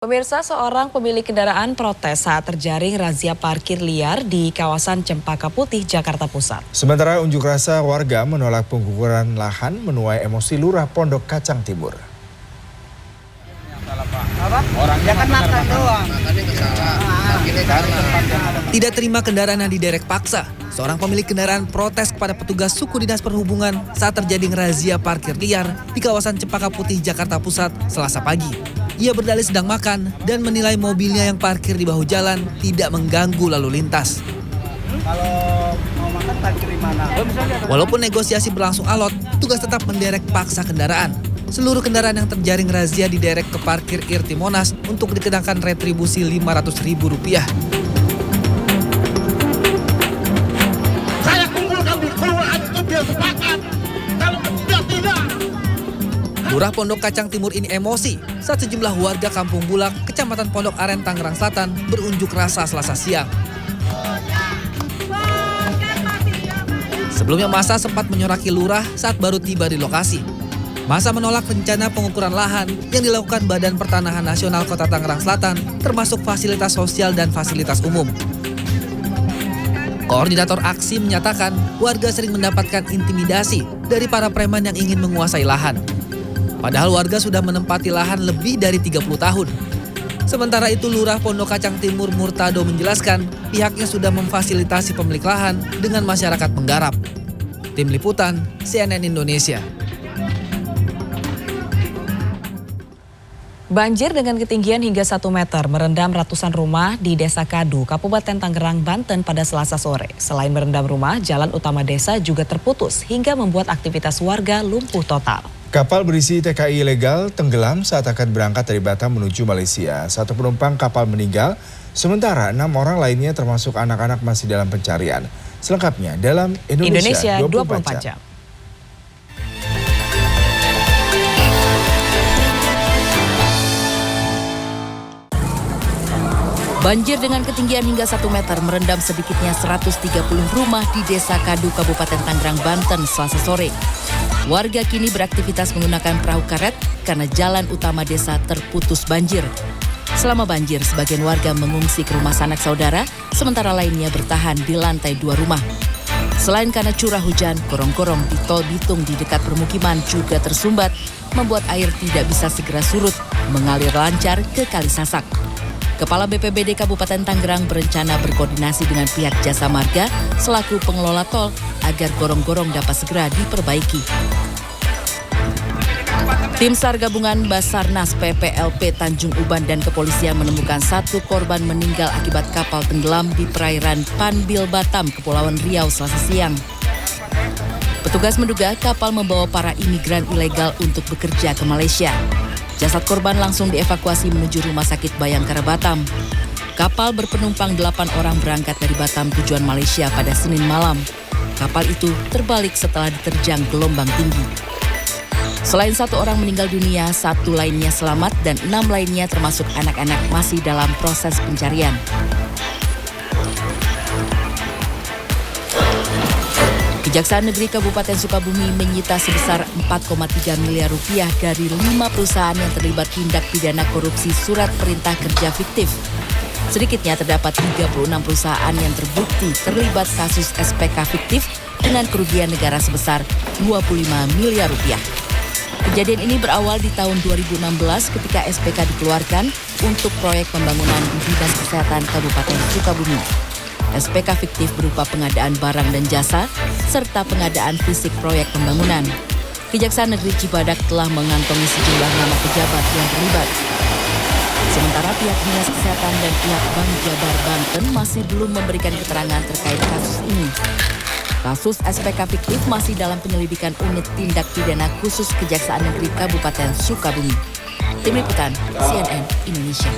Pemirsa, seorang pemilik kendaraan protes saat terjaring razia parkir liar di kawasan Cempaka Putih, Jakarta Pusat. Sementara unjuk rasa warga menolak penggusuran lahan menuai emosi Lurah Pondok Kacang Timur. Tidak terima kendaraan yang diderek paksa, seorang pemilik kendaraan protes kepada petugas suku dinas perhubungan saat terjadi razia parkir liar di kawasan Cempaka Putih, Jakarta Pusat, Selasa pagi. Ia berdalih sedang makan dan menilai mobilnya yang parkir di bahu jalan tidak mengganggu lalu lintas. Kalau mau makan parkir di mana? Walaupun negosiasi berlangsung alot, petugas tetap menderek paksa kendaraan. Seluruh kendaraan yang terjaring razia diderek ke parkir Irti Monas untuk dikenakan retribusi Rp500.000. Saya kumpulkan di kelurahan itu biar sepakat. Kalau tidak, tidak. Lurah Pondok Kacang Timur ini emosi saat sejumlah warga Kampung Bulak, Kecamatan Pondok Aren, Tangerang Selatan berunjuk rasa Selasa siang. Sebelumnya massa sempat menyoraki lurah saat baru tiba di lokasi. Massa menolak rencana pengukuran lahan yang dilakukan Badan Pertanahan Nasional Kota Tangerang Selatan, termasuk fasilitas sosial dan fasilitas umum. Koordinator aksi menyatakan warga sering mendapatkan intimidasi dari para preman yang ingin menguasai lahan. Padahal warga sudah menempati lahan lebih dari 30 tahun. Sementara itu Lurah Pondok Kacang Timur Murtado menjelaskan pihaknya sudah memfasilitasi pemilik lahan dengan masyarakat penggarap. Tim Liputan, CNN Indonesia. Banjir dengan ketinggian hingga 1 meter merendam ratusan rumah di Desa Kadu, Kabupaten Tangerang, Banten pada Selasa sore. Selain merendam rumah, jalan utama desa juga terputus hingga membuat aktivitas warga lumpuh total. Kapal berisi TKI ilegal tenggelam saat akan berangkat dari Batam menuju Malaysia. 1 penumpang kapal meninggal, sementara 6 orang lainnya termasuk anak-anak masih dalam pencarian. Selengkapnya dalam Indonesia 24 jam. Banjir dengan ketinggian hingga 1 meter merendam sedikitnya 130 rumah di Desa Kadu, Kabupaten Tangerang, Banten, Selasa sore. Warga kini beraktivitas menggunakan perahu karet karena jalan utama desa terputus banjir. Selama banjir, sebagian warga mengungsi ke rumah sanak saudara, sementara lainnya bertahan di lantai 2 rumah. Selain karena curah hujan, gorong-gorong di Tol Bitung di dekat permukiman juga tersumbat, membuat air tidak bisa segera surut, mengalir lancar ke Kali Sasak. Kepala BPBD Kabupaten Tangerang berencana berkoordinasi dengan pihak Jasa Marga selaku pengelola tol agar gorong-gorong dapat segera diperbaiki. Tim SAR gabungan Basarnas PPLP Tanjung Uban dan kepolisian menemukan 1 korban meninggal akibat kapal tenggelam di perairan Panbil Batam, Kepulauan Riau, Selasa siang. Petugas menduga kapal membawa para imigran ilegal untuk bekerja ke Malaysia. Jasad korban langsung dievakuasi menuju Rumah Sakit Bayangkara Batam. Kapal berpenumpang 8 orang berangkat dari Batam tujuan Malaysia pada Senin malam. Kapal itu terbalik setelah diterjang gelombang tinggi. Selain 1 orang meninggal dunia, 1 lainnya selamat dan 6 lainnya termasuk anak-anak masih dalam proses pencarian. Kejaksaan Negeri Kabupaten Sukabumi menyita sebesar 4,3 miliar rupiah dari 5 perusahaan yang terlibat tindak pidana korupsi surat perintah kerja fiktif. Sedikitnya terdapat 36 perusahaan yang terbukti terlibat kasus SPK fiktif dengan kerugian negara sebesar 25 miliar rupiah. Kejadian ini berawal di tahun 2016 ketika SPK dikeluarkan untuk proyek pembangunan di Dinas Kesehatan Kabupaten Sukabumi. SPK fiktif berupa pengadaan barang dan jasa, serta pengadaan fisik proyek pembangunan. Kejaksaan Negeri Cibadak telah mengantongi sejumlah nama pejabat yang terlibat. Sementara pihak Dinas Kesehatan dan pihak Bank Jabar Banten masih belum memberikan keterangan terkait kasus ini. Kasus SPK fiktif masih dalam penyelidikan unit tindak pidana khusus Kejaksaan Negeri Kabupaten Sukabumi. Tim Liputan, CNN Indonesia.